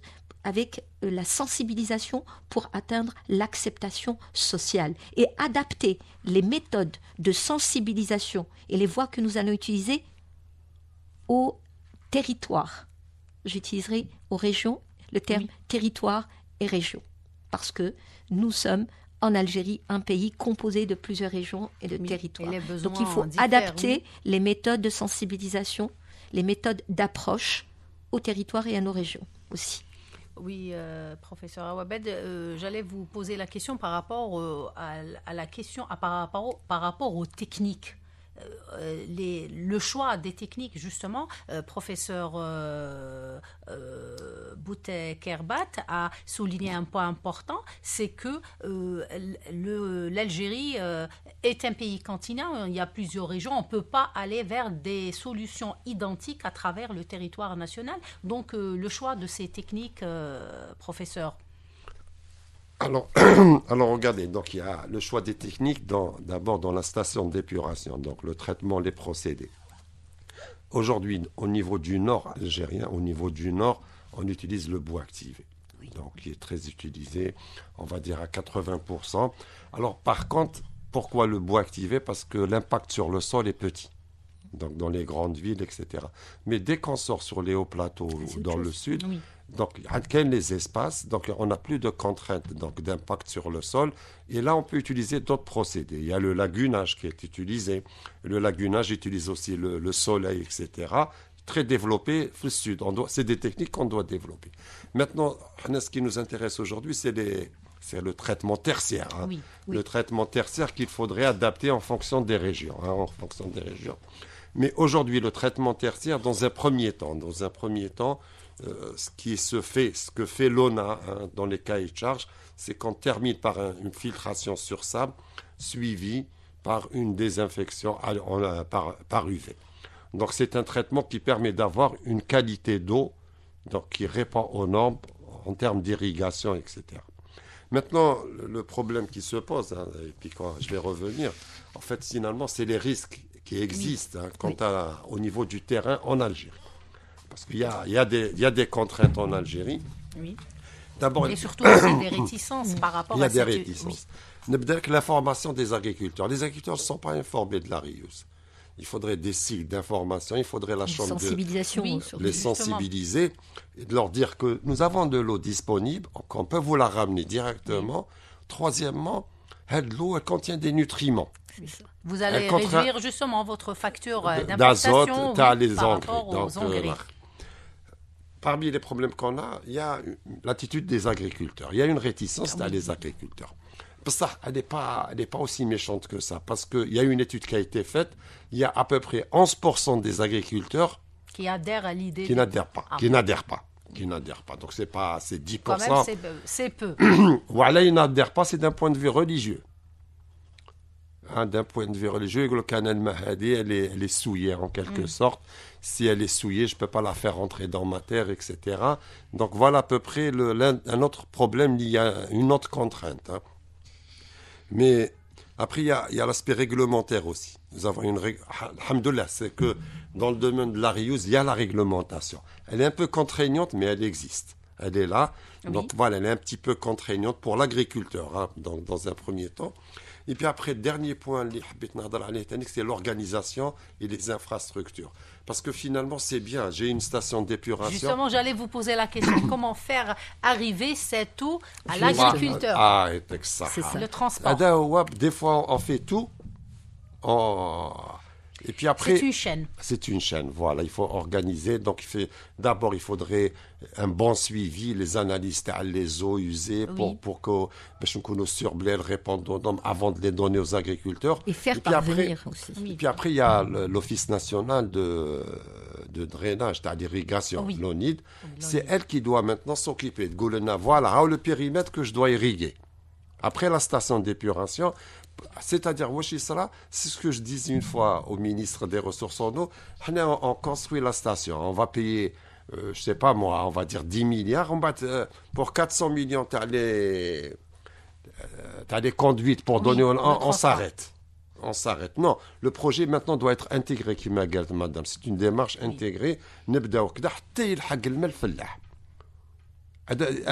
avec la sensibilisation pour atteindre l'acceptation sociale et adapter les méthodes de sensibilisation et les voies que nous allons utiliser au territoire. J'utiliserai aux régions le terme territoire et région parce que nous sommes en Algérie un pays composé de plusieurs régions et de territoires. Donc il faut adapter les méthodes de sensibilisation, les méthodes d'approche au territoire et à nos régions aussi. Oui, professeur Awabed, j'allais vous poser la question par rapport à la question par rapport aux techniques. Le choix des techniques, justement, professeur Boutet Kerbat a souligné un point important, c'est que l'Algérie est un pays continent, il y a plusieurs régions, on ne peut pas aller vers des solutions identiques à travers le territoire national. Donc, le choix de ces techniques, professeur. Alors, regardez, donc il y a le choix des techniques d'abord dans la station d'épuration, donc le traitement, les procédés. Aujourd'hui, au niveau du nord algérien, on utilise le bois activé, donc qui est très utilisé, on va dire à 80%. Alors par contre, pourquoi le bois activé? Parce que l'impact sur le sol est petit, donc dans les grandes villes, etc. Mais dès qu'on sort sur les hauts plateaux dans le sud, donc, les espaces, donc on n'a plus de contraintes d'impact sur le sol. Et là, on peut utiliser d'autres procédés. Il y a le lagunage qui est utilisé. Le lagunage utilise aussi le soleil, etc. Très développé au sud. C'est des techniques qu'on doit développer. Maintenant, ce qui nous intéresse aujourd'hui, c'est le traitement tertiaire. Le traitement tertiaire qu'il faudrait adapter en fonction des régions. Mais aujourd'hui, le traitement tertiaire, dans un premier temps, ce que fait l'ONA dans les cahiers de charge, c'est qu'on termine par une filtration sur sable suivie par une désinfection par UV. Donc c'est un traitement qui permet d'avoir une qualité d'eau qui répond aux normes en termes d'irrigation, etc. Maintenant, le problème qui se pose, et puis quand je vais revenir, en fait, finalement, c'est les risques qui existent au niveau du terrain en Algérie. Parce qu'il y a des contraintes en Algérie. Oui. D'abord, et surtout, il y a des réticences par rapport à ça. Il y a des réticences. L'information des agriculteurs. Les agriculteurs ne sont pas informés de la RIUS. Il faudrait des cycles d'information, il faudrait la chambre de les sensibiliser et de leur dire que nous avons de l'eau disponible, qu'on peut vous la ramener directement. Troisièmement, l'eau, elle contient des nutriments. Vous allez réduire justement votre facture d'importation d'azote, les engrais. Parmi les problèmes qu'on a, il y a l'attitude des agriculteurs. Il y a une réticence des agriculteurs. Ça, elle n'est pas aussi méchante que ça. Parce qu'il y a une étude qui a été faite. Il y a à peu près 11% des agriculteurs qui adhèrent à l'idée. Qui n'adhèrent pas. Donc, c'est 10%. Quand même, c'est peu. Voilà, ils n'adhèrent pas, c'est d'un point de vue religieux. D'un point de vue religieux, le canal Mahadi, elle est souillée en quelque sorte. Si elle est souillée, je ne peux pas la faire rentrer dans ma terre, etc. Donc voilà à peu près un autre problème, il y a une autre contrainte. Mais après, il y a l'aspect réglementaire aussi. Nous avons alhamdoulilah, c'est que dans le domaine de la RIUS, il y a la réglementation. Elle est un peu contraignante, mais elle existe. Elle est là. Donc voilà, elle est un petit peu contraignante pour l'agriculteur, dans un premier temps. Et puis après, dernier point, c'est l'organisation et les infrastructures. Parce que finalement, c'est bien, j'ai une station d'épuration. Justement, j'allais vous poser la question, comment faire arriver cette eau à l'agriculteur? C'est ça. Le transport. Des fois, on fait tout. Et puis après, c'est une chaîne. C'est une chaîne, voilà. Il faut organiser. Donc, d'abord, il faudrait un bon suivi, les analyses les eaux usées pour que nos surblés répondent aux normes avant de les donner aux agriculteurs. Et faire parvenir aussi. Et puis après, il y a l'Office national de drainage, d'irrigation, l'ONID. C'est elle qui doit maintenant s'occuper de Goulena. Voilà, le périmètre que je dois irriguer. Après la station d'épuration, c'est-à-dire, c'est ce que je disais une fois au ministre des Ressources en eau, on construit la station, on va payer, je ne sais pas moi, on va dire 10 milliards, pour 400 millions, tu as les conduites pour donner, on s'arrête. On s'arrête. Non, le projet maintenant doit être intégré, qui m'a dit madame. C'est une démarche intégrée.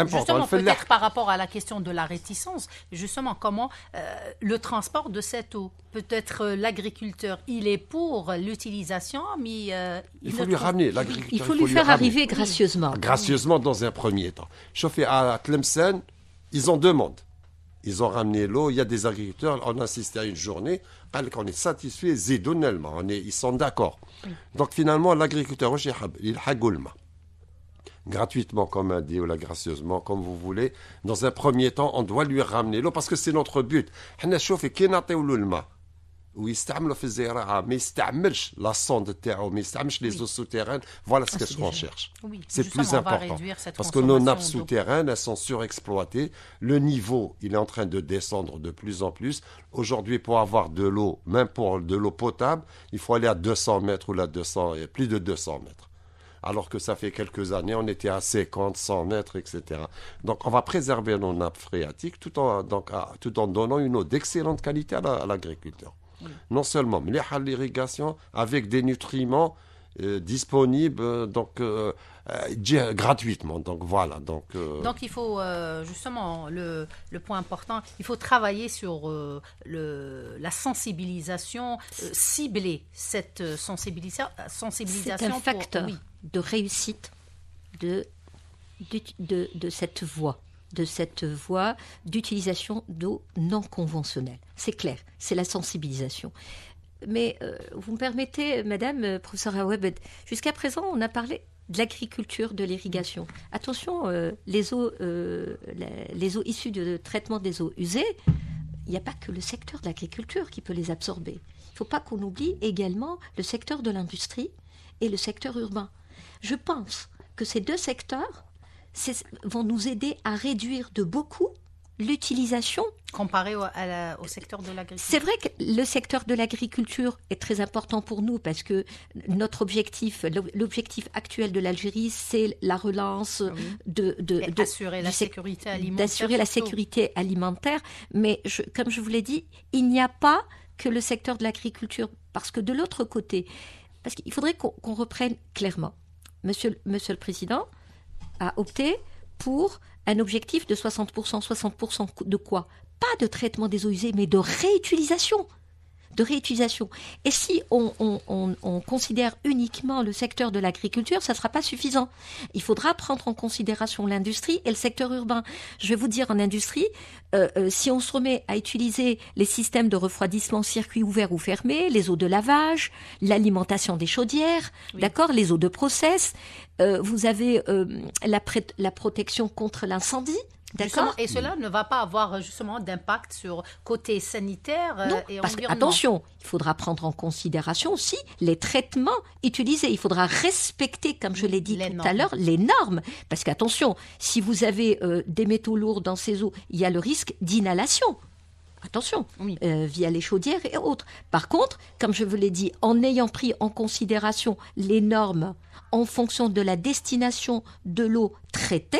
Justement, peut-être par rapport à la question de la réticence, justement, comment le transport de cette eau, peut-être l'agriculteur, il est pour l'utilisation, mais il faut lui ramener l'agriculteur. Il faut lui faire arriver gracieusement. Gracieusement dans un premier temps. Chauffé à Tlemcen, ils en demandent. Ils ont ramené l'eau. Il y a des agriculteurs, on a assisté à une journée, on est satisfait zédonnellement, ils sont d'accord. Donc finalement, l'agriculteur, il a gratuitement, comme on dit, ou gracieusement, comme vous voulez. Dans un premier temps, on doit lui ramener l'eau parce que c'est notre but. حنا شوفي كي نعطيو له الماء ويستعملوا في الزراعه ما يستعملش لا sonde تاعو ما يستعملش les eaux souterraines. Voilà ce qu'on cherche. C'est plus important parce que nos nappes souterraines, elles sont surexploitées. Le niveau, il est en train de descendre de plus en plus. Aujourd'hui, pour avoir de l'eau, même pour de l'eau potable, il faut aller à 200 mètres ou plus de 200 mètres. Alors que ça fait quelques années, on était à 50, 100 mètres, etc. Donc, on va préserver nos nappes phréatiques tout en donnant une eau d'excellente qualité à l'agriculteur. Non seulement, mais l'irrigation avec des nutriments disponibles gratuitement. Donc, voilà. Donc, il faut, justement, le point important, il faut travailler sur la sensibilisation, cibler cette sensibilisation. C'est un facteur de réussite de cette voie. De cette voie d'utilisation d'eau non conventionnelle. C'est clair, c'est la sensibilisation. Mais vous me permettez, madame, professeure Aweb, jusqu'à présent, on a parlé de l'agriculture, de l'irrigation. Attention, les eaux issues du traitement des eaux usées, il n'y a pas que le secteur de l'agriculture qui peut les absorber. Il ne faut pas qu'on oublie également le secteur de l'industrie et le secteur urbain. Je pense que ces deux secteurs vont nous aider à réduire de beaucoup l'utilisation. Comparé au secteur de l'agriculture. C'est vrai que le secteur de l'agriculture est très important pour nous parce que l'objectif actuel de l'Algérie, c'est la relance d'assurer la sécurité alimentaire. D'assurer la sécurité alimentaire. Mais comme je vous l'ai dit, il n'y a pas que le secteur de l'agriculture. Parce que de l'autre côté, parce qu'il faudrait qu'on reprenne clairement. Monsieur le Président a opté pour un objectif de 60%. 60% de quoi? Pas de traitement des eaux usées, mais de réutilisation. Et si on considère uniquement le secteur de l'agriculture, ça ne sera pas suffisant. Il faudra prendre en considération l'industrie et le secteur urbain. Je vais vous dire, en industrie, si on se remet à utiliser les systèmes de refroidissement circuit ouvert ou fermé, les eaux de lavage, l'alimentation des chaudières, d'accord, les eaux de process, vous avez la protection contre l'incendie. D'accord. Et cela ne va pas avoir justement d'impact sur côté sanitaire et parce environnement. Attention, il faudra prendre en considération aussi les traitements utilisés. Il faudra respecter, comme je l'ai dit tout à l'heure, les normes. Parce qu'attention, si vous avez des métaux lourds dans ces eaux, il y a le risque d'inhalation. Attention, via les chaudières et autres. Par contre, comme je vous l'ai dit, en ayant pris en considération les normes en fonction de la destination de l'eau traitée,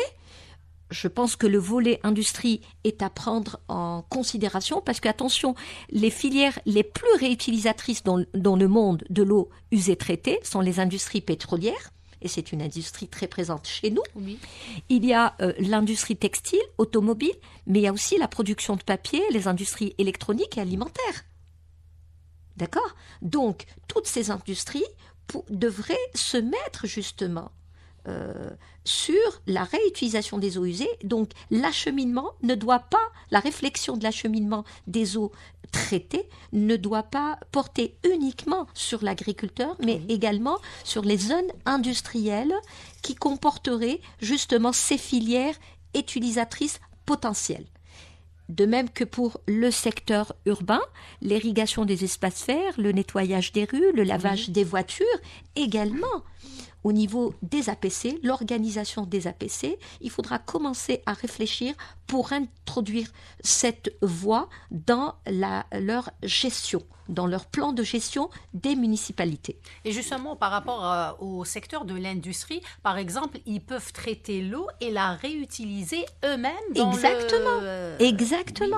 je pense que le volet industrie est à prendre en considération parce que, attention, les filières les plus réutilisatrices dans le monde de l'eau usée traitée sont les industries pétrolières, et c'est une industrie très présente chez nous. Oui. Il y a l'industrie textile, automobile, mais il y a aussi la production de papier, les industries électroniques et alimentaires. D'accord ? Donc, toutes ces industries devraient se mettre justement sur la réutilisation des eaux usées. Donc l'acheminement ne doit pas, la réflexion de l'acheminement des eaux traitées ne doit pas porter uniquement sur l'agriculteur, mais également sur les zones industrielles qui comporteraient justement ces filières utilisatrices potentielles. De même que pour le secteur urbain, l'irrigation des espaces verts, le nettoyage des rues, le lavage des voitures, également au niveau des APC, l'organisation des APC, il faudra commencer à réfléchir pour introduire cette voie dans leur gestion, dans leur plan de gestion des municipalités. Et justement, par rapport au secteur de l'industrie, par exemple, ils peuvent traiter l'eau et la réutiliser eux-mêmes dans Exactement. Oui.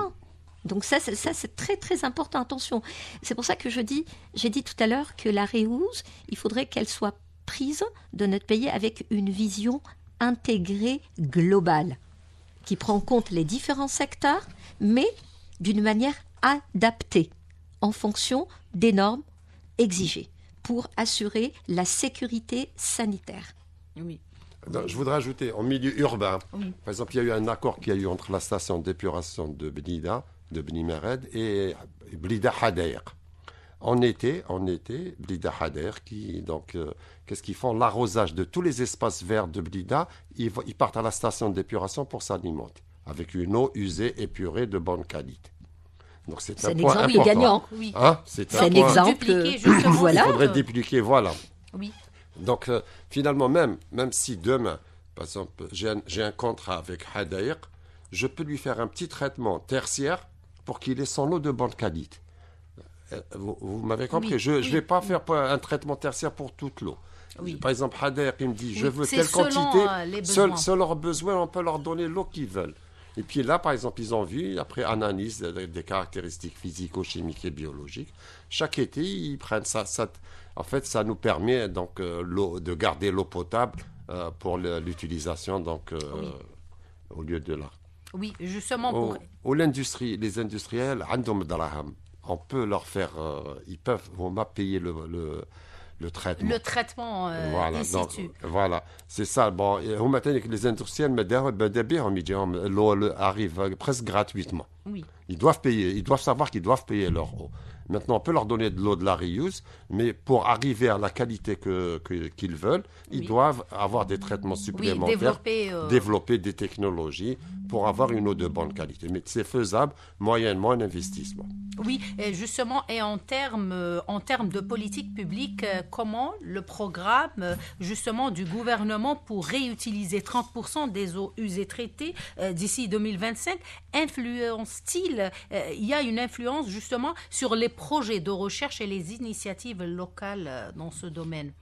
Donc ça, c'est très, très important. Attention, c'est pour ça que j'ai dit tout à l'heure que la réuse, il faudrait qu'elle soit prise de notre pays avec une vision intégrée globale qui prend en compte les différents secteurs, mais d'une manière adaptée en fonction des normes exigées pour assurer la sécurité sanitaire. Oui. Je voudrais ajouter, en milieu urbain, par exemple, il y a eu un accord qu'il y a eu entre la station d'épuration de Blida, de Bni Mered, et Blida Hadayq. En été, Blida Hadayq, qu'est-ce qu'ils font? L'arrosage de tous les espaces verts de Blida, ils partent à la station d'épuration pour s'alimenter, avec une eau usée, épurée, de bonne qualité. Donc c'est un point important. Gagnant. Oui. Hein, c'est un exemple. Voilà. Il faudrait dupliquer, voilà. Oui. Donc finalement, même si demain, par exemple, j'ai un contrat avec Hadayq, je peux lui faire un petit traitement tertiaire pour qu'il ait son eau de bonne qualité. Vous m'avez compris, je ne vais pas faire un traitement tertiaire pour toute l'eau. Oui. Par exemple, Hadayq, il me dit, je veux telle quantité, selon leurs besoins, on peut leur donner l'eau qu'ils veulent. Et puis là, par exemple, ils ont vu, après analyse des caractéristiques physico-chimiques et biologiques, chaque été, ils prennent ça. En fait, ça nous permet donc, de garder l'eau potable pour l'utilisation au lieu de là. Oui, justement. L'industrie, les industriels, on peut leur faire, ils peuvent payer le traitement. Le traitement voilà, voilà, c'est ça. Bon, les industriels, l'eau arrive presque gratuitement. Oui. Ils doivent payer, ils doivent savoir qu'ils doivent payer leur eau. Maintenant, on peut leur donner de l'eau de la reuse, mais pour arriver à la qualité qu'ils veulent, ils doivent avoir des traitements supplémentaires, développer des technologies pour avoir une eau de bonne qualité. Mais c'est faisable, moyennement un investissement. Oui, et justement, et en termes de politique publique, comment le programme justement du gouvernement pour réutiliser 30% des eaux usées traitées d'ici 2025 influence-t-il, il y a une influence justement sur les projets de recherche et les initiatives locales dans ce domaine?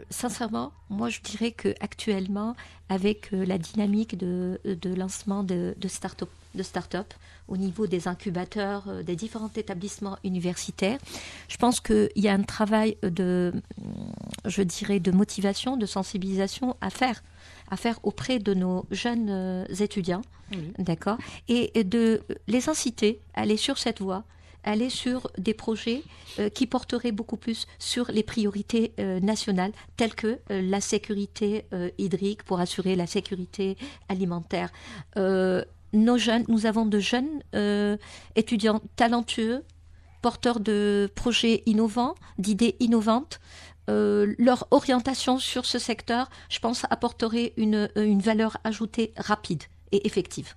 Sincèrement, moi je dirais qu'actuellement, avec la dynamique de lancement de start-up au niveau des incubateurs, des différents établissements universitaires, je pense qu'il y a un travail de motivation, de sensibilisation à faire auprès de nos jeunes étudiants, d'accord, et de les inciter à aller sur cette voie, aller sur des projets qui porteraient beaucoup plus sur les priorités nationales, telles que la sécurité hydrique pour assurer la sécurité alimentaire. Nous avons de jeunes étudiants talentueux, porteurs de projets innovants, d'idées innovantes. Leur orientation sur ce secteur, je pense, apporterait une valeur ajoutée rapide et effective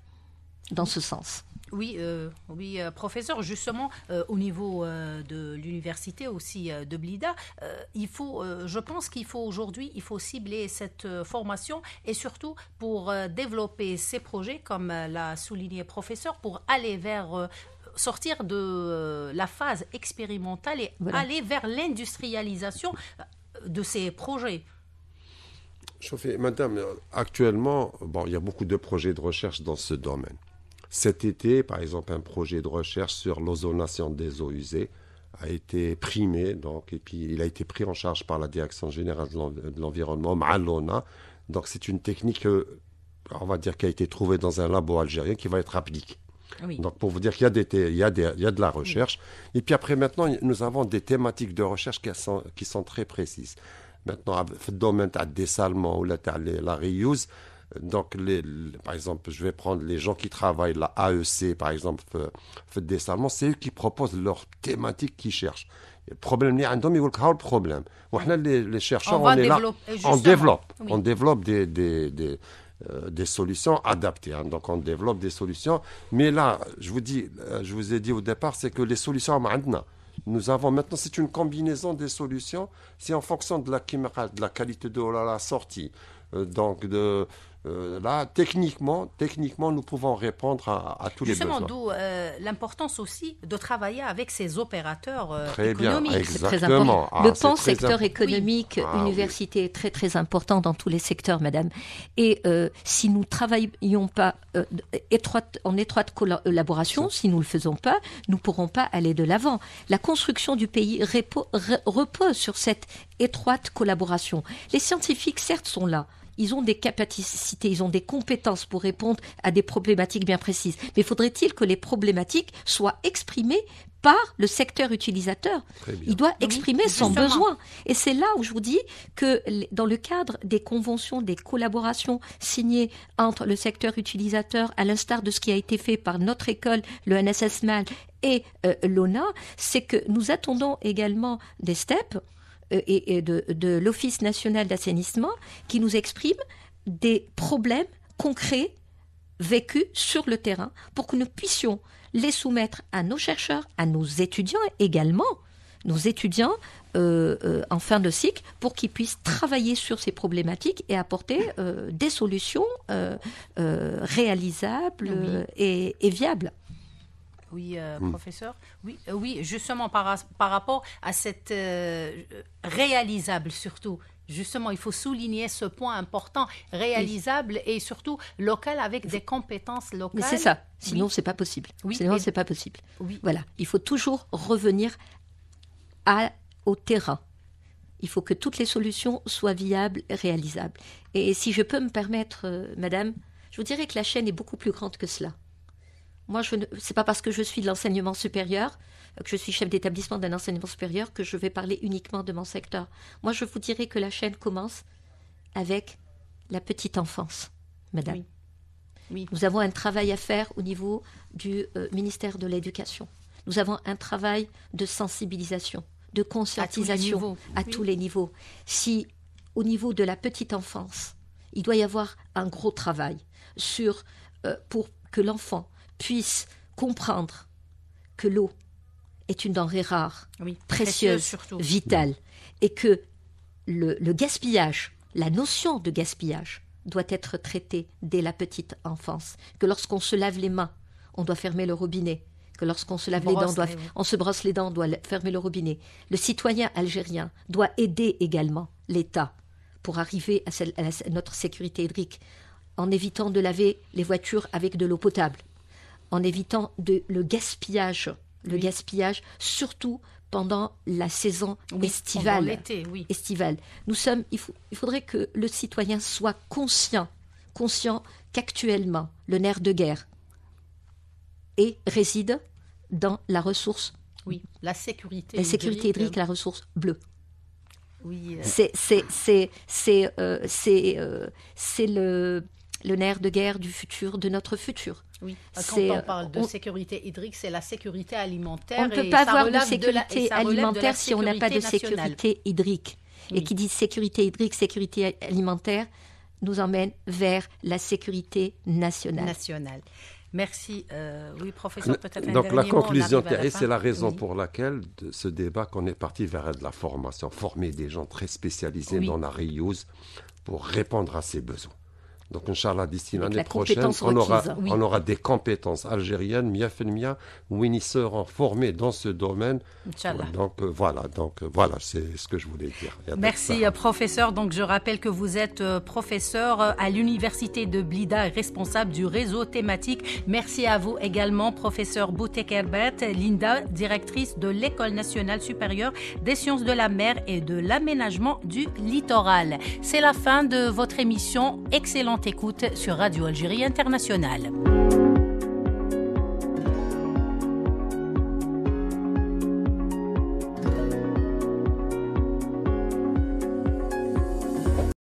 dans ce sens. Oui, professeur, justement, au niveau de l'université aussi de Blida, je pense qu'il faut aujourd'hui, cibler cette formation et surtout pour développer ces projets, comme l'a souligné le professeur, pour aller vers sortir de la phase expérimentale et aller vers l'industrialisation de ces projets. Madame, actuellement, il y a beaucoup de projets de recherche dans ce domaine. Cet été, par exemple, un projet de recherche sur l'ozonation des eaux usées a été primé, et puis il a été pris en charge par la Direction générale de l'environnement, Ma'alona. Donc c'est une technique, on va dire, qui a été trouvée dans un labo algérien qui va être appliquée. Oui. Donc pour vous dire qu'il y a de la recherche. Oui. Et puis après, maintenant, nous avons des thématiques de recherche qui sont très précises. Maintenant, dans le domaine du dessalement ou la reuse, donc, par exemple, je vais prendre les gens qui travaillent la AEC, par exemple, fait le dessalement, c'est eux qui proposent leur thématique qu'ils cherchent. Le problème, ils ont le problème. Les chercheurs, on est là, on développe des solutions adaptées. Hein. Donc, on développe des solutions. Mais là, je vous ai dit au départ, c'est que les solutions, nous avons maintenant, c'est une combinaison des solutions. C'est en fonction de la qualité de la sortie. Donc, là, techniquement, nous pouvons répondre à tous les besoins. Justement, d'où l'importance aussi de travailler avec ces opérateurs très économiques. Bien, c'est très important. Le pan secteur important. économique, université est très très important dans tous les secteurs, madame. Et si nous ne travaillons pas en étroite collaboration, si nous ne le faisons pas, nous ne pourrons pas aller de l'avant. La construction du pays repose sur cette étroite collaboration. Les scientifiques, certes, sont là. Ils ont des capacités, ils ont des compétences pour répondre à des problématiques bien précises. Mais faudrait-il que les problématiques soient exprimées par le secteur utilisateur? Il doit exprimer son besoin. Et c'est là où je vous dis que dans le cadre des conventions, des collaborations signées entre le secteur utilisateur, à l'instar de ce qui a été fait par notre école, le NSS-MAL et l'ONA, c'est que nous attendons également des STEP, et de l'Office national d'assainissement qui nous exprime des problèmes concrets vécus sur le terrain pour que nous puissions les soumettre à nos chercheurs, à nos étudiants également, en fin de cycle, pour qu'ils puissent travailler sur ces problématiques et apporter des solutions réalisables et viables. Oui, professeur. Oui, justement, par rapport à cette réalisable surtout. Justement, il faut souligner ce point important, réalisable et surtout local avec des compétences locales. Mais c'est ça, sinon c'est pas possible. Sinon c'est pas possible. Voilà, il faut toujours revenir au terrain. Il faut que toutes les solutions soient viables et réalisables. Et si je peux me permettre, madame, je vous dirais que la chaîne est beaucoup plus grande que cela. Moi, c'est pas parce que je suis de l'enseignement supérieur, que je suis chef d'établissement d'un enseignement supérieur, que je vais parler uniquement de mon secteur. Moi, je vous dirais que la chaîne commence avec la petite enfance, madame. Oui. Nous avons un travail à faire au niveau du ministère de l'Éducation. Nous avons un travail de sensibilisation, de conscientisation à tous les niveaux. Si, au niveau de la petite enfance, il doit y avoir un gros travail pour que l'enfant puisse comprendre que l'eau est une denrée rare, précieuse, vitale, et que le gaspillage, la notion de gaspillage, doit être traitée dès la petite enfance. Que lorsqu'on se lave les mains, on doit fermer le robinet. Que lorsqu'on se lave les dents, on se brosse les dents, on doit fermer le robinet. Le citoyen algérien doit aider également l'État pour arriver à notre sécurité hydrique, en évitant de laver les voitures avec de l'eau potable, en évitant le gaspillage, surtout pendant la saison estivale. Pendant l'été, estivale. Il faudrait que le citoyen soit conscient qu'actuellement, le nerf de guerre réside dans la ressource. La sécurité hydrique, la ressource bleue. C'est le nerf de guerre du futur, de notre futur. Quand on parle de sécurité hydrique, c'est la sécurité alimentaire. On ne peut pas avoir de sécurité alimentaire si on n'a pas de sécurité hydrique. Et qui dit sécurité hydrique, sécurité alimentaire, nous emmène vers la sécurité nationale. Merci. Professeur, peut-être donc la conclusion, Thierry, c'est la raison pour laquelle de ce débat qu'on est parti vers de la formation, former des gens très spécialisés dans la reuse pour répondre à ces besoins. Donc, Inch'Allah, d'ici l'année prochaine, on aura des compétences algériennes, Mia où ils seront formés dans ce domaine. Donc, voilà, c'est ce que je voulais dire. Merci, professeur. Donc, je rappelle que vous êtes professeur à l'Université de Blida et responsable du réseau thématique. Merci à vous également, professeur Boutek Herbet, Linda, directrice de l'École nationale supérieure des sciences de la mer et de l'aménagement du littoral. C'est la fin de votre émission. Excellente écoute sur Radio Algérie Internationale.